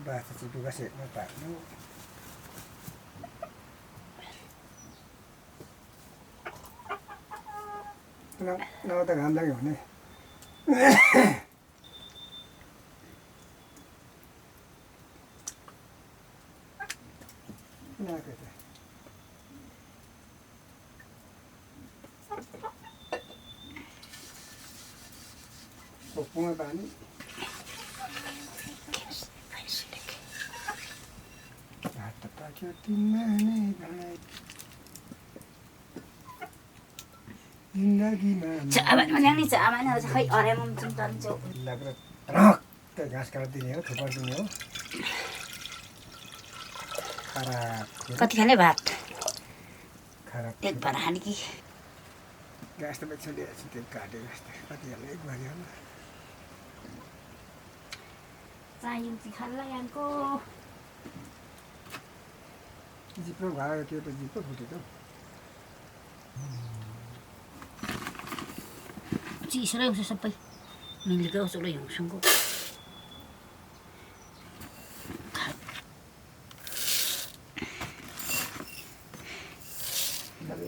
Bahasa itu kasih Pak. Nó ta làm đang rồi này. Nè cái này. Bột mua bán. Tập cho tim này này. Caban mana ni caban harus kai orang macam tanjo. Lagra terok. Kita gas karat ini ya, thupar ini ya. Karat. Kati khale bhat. Karat. एक बार हानि की Gas tempat saya lihat sedikit kade gas. Kati yang lagi banyak. चाहियो चाहिँ खाल्ला यानको जिप्रो भाग त्यो त जिप्रो फुटेको चिसो रहेछ सबै मिलेको उसले हिउँसँगको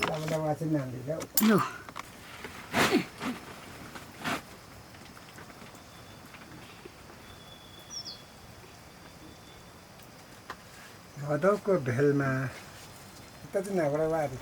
लामो वाचिन नान्दी जाऊ लो हदौको भेलमा त चाहिँ नगरा वारी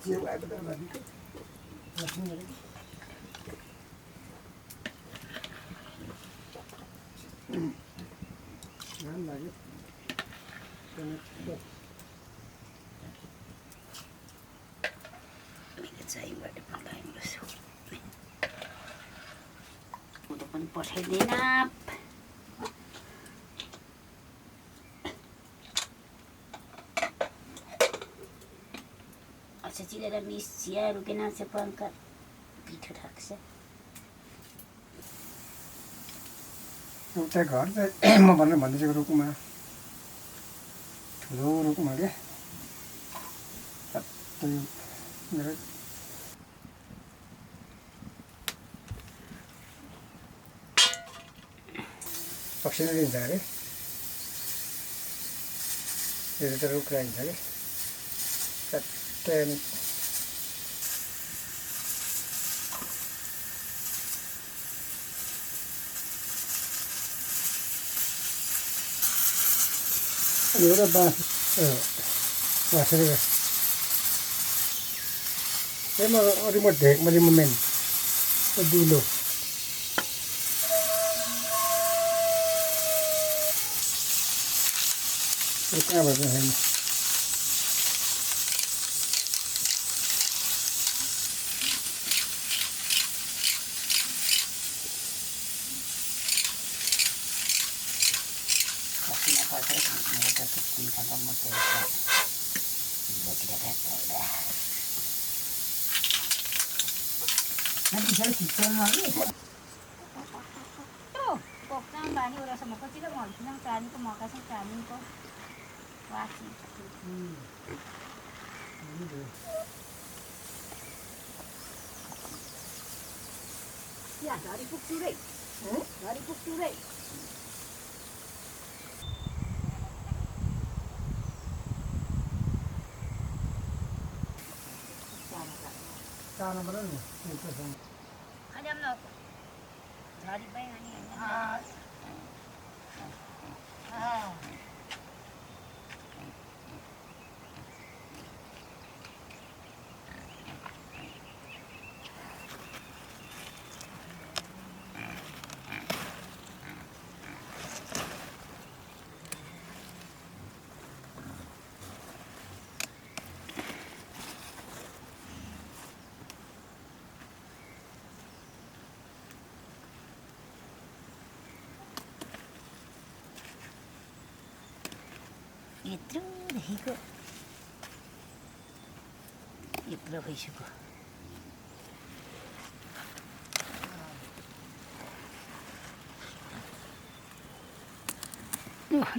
Chiều lại bắt đầu là đi cất. Ngắn lại cái. Cho nó được. Mình चाहिँ बडे पकाइम लसु उता पनि पठाइदिन अच्छा चिलेर मिस चिया रुकेन से पंका पिठो राख्छ एउटा घर चाहिँ म भन्दैछु रुकुमा ठुलो रुकुमा के मेरो पक्षी नै दिन्छ अरे यो त रुख राखिन्छ कि चट्टै एउटा बाँस बाँसेर म रिमोट ढेकमा रिमोट मेन दुलो कहाँबाट छैन nanti saya bicara lagi. Tuh, kok nambah nih udah sama kecil mau senang tani kok mau kasih tani kok. वाची या झरी पुग्छु रे झरी पुग्छु रे चाना पऱ्यो नि खाजम न झरी पनि अनि यत्रोदेखिको यत्रो भइसक्यो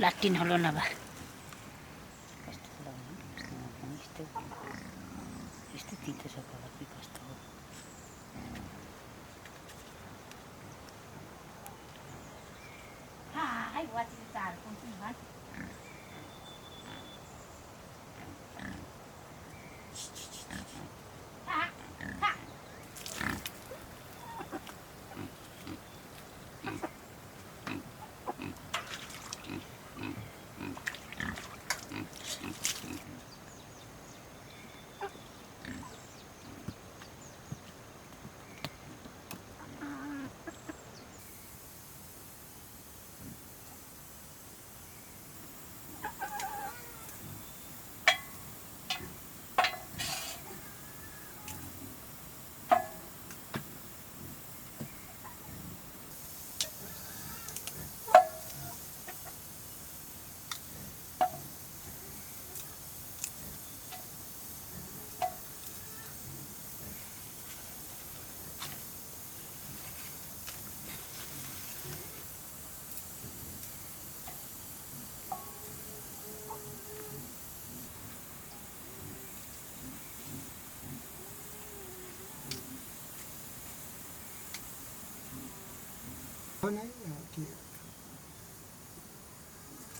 लाट्टिन हलो नभए कस्तो यस्तो तितो छ कलर कि कस्तो हो हाय वाची चार कुन भन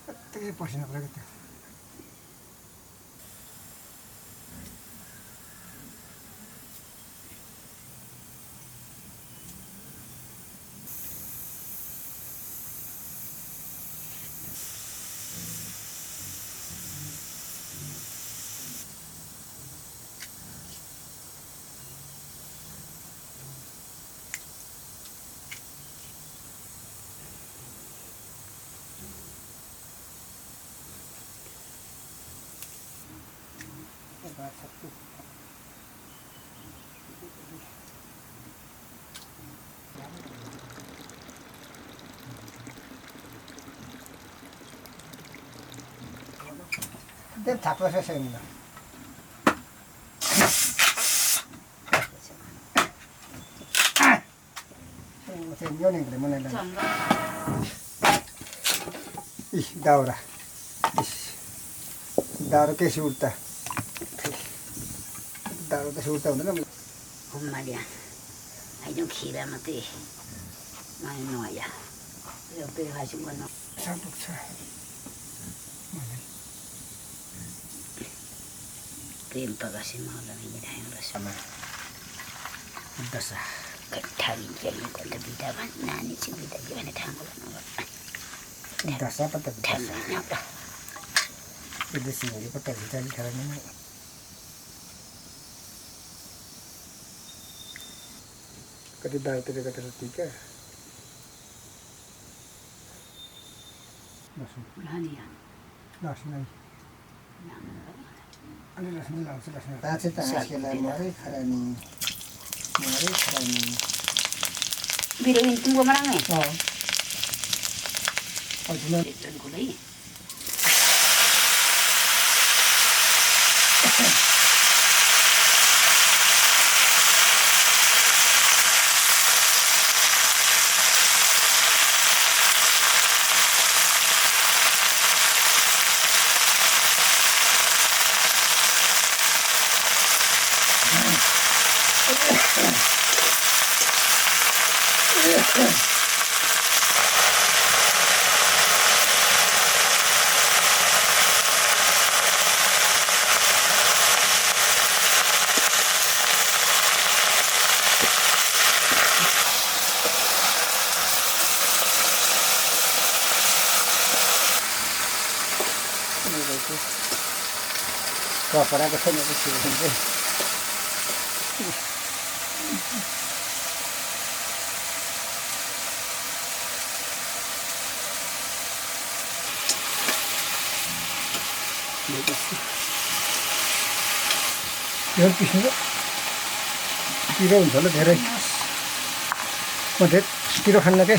कत्तिकै पसिना परेको त्यो Dia tak proses ini. Saya nyoning dari mana lagi? Ih, daura. Daura ke surta. Daura ke surta udah na. घुममा ल्याए आइजौँ खिरा मात्रै माया नआया यो बेवासी गर्नु Sabuk sa. प्रेम प्रकाशी मलाई हिँडायो Sama. Dasa. कट्ठाबिन्छ यो कता बिटा नानी चाहिँ बिटा दियो भने ठाउँको भन्नु Dasa apa tak? ठाउँ होइन त Itu sih jadi petai jadi caranya. Ketidak itu dia kata tiga. Langsung, लानिया langsung lagi. Ada langsung langsung. ताछे त हाँसकेला मरै खरानी बिरो तुमको बनाउने Original. एकजनको लागि कपडाको छैन चाहिँ यो पिस्नु पिरो हुन्छ होला धेरै म धेरै पिरो खान्न के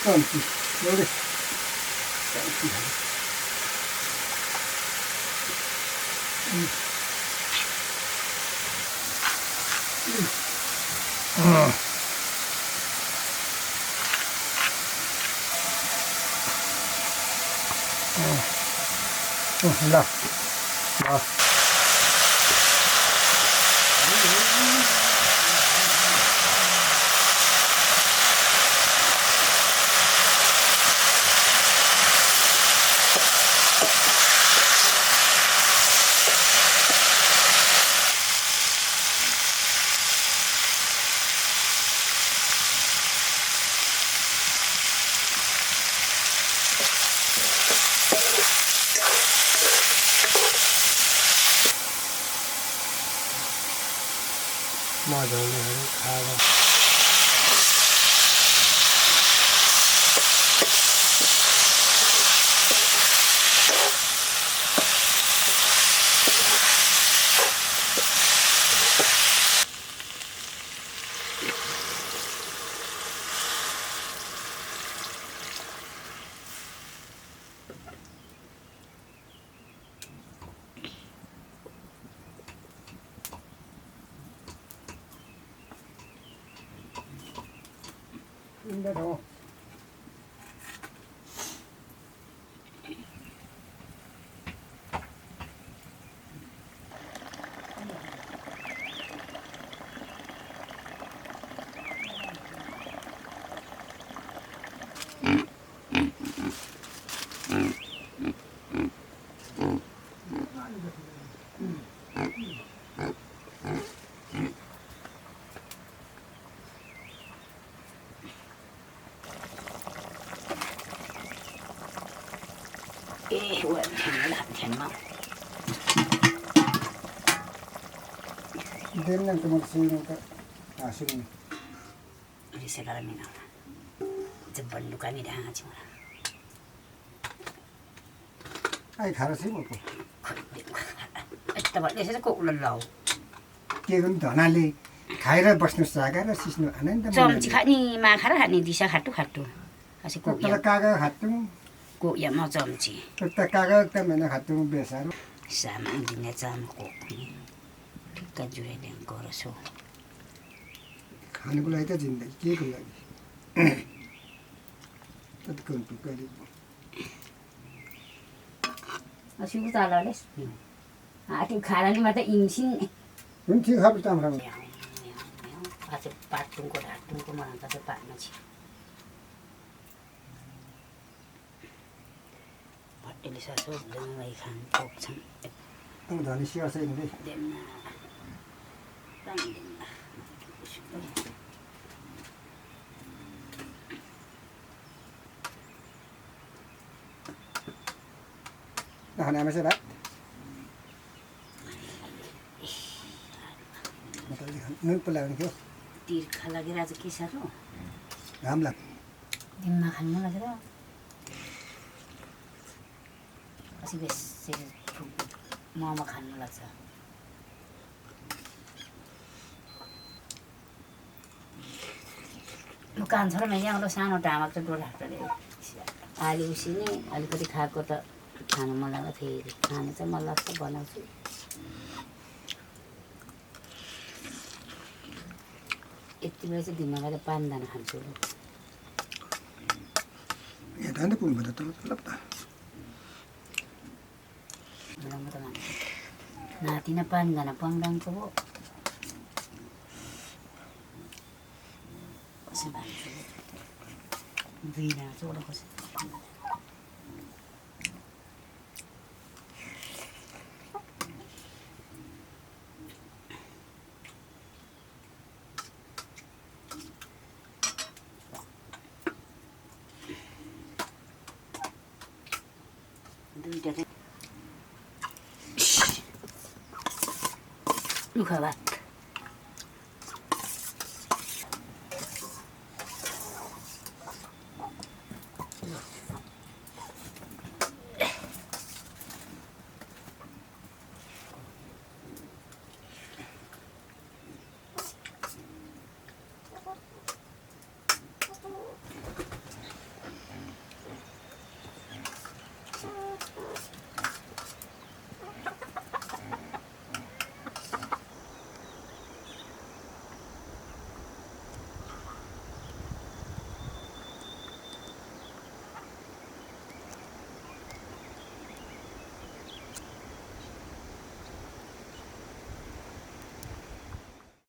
कम्ती एउटै ल ल मजा आउने खाएर ठाउँ Din lang tumagsino ka asin. Bisa kala mina. Jebban luka ni dah ngaji mana. Ai खाएर चाहिँ म यस्तो भयो यसरी को उल्लाउ के गर्नु धनाले खाएर बस्नु सागा र सिस्नु आनन्द चम्ची खानी माखा र खानी दिशा खाटु खाटु kasi ko तर कागा खाट्टु ko ya mo चम्ची त कागा त मैना खाट्टु बेसारो sama dinne jam ko ठिक्क जुरेले गरसो खानुको लागि त जिन्दगी के को लागि त कोन टुकली asi utalales ati kharani mata insin हुन्छ खबर त हाम्रो ase patung ko mana ta pa na chi pateli sa so dang lai khan kok chang त धनी सिया छैन रे demna tang खानामा चाहिँ भात नुन पुलाउने थियो तिर्खा लागेर आज के साह्रो घाम लाग दिनमा खानु लागेर पछि बेसी मोमो खानु लाग्छ कान छ र मैले आउँदा सानो ढामक चाहिँ डोराले आलु उसिने अलिकति खाएको त खानु मन लाग्दा फेरि खानु चाहिँ मन लाग्छ बनाउँछु यति बेला चाहिँ दिनमा गएर 5 दाना खान्छु यता नै पुग्नु पर्छ तल त राम्रो त खान्छु नातिना 5 दाना पङ्गाङको हो कसै खान्छु 2 दाना चाहिँ कसै दुईटा चाहिँ लुखा भात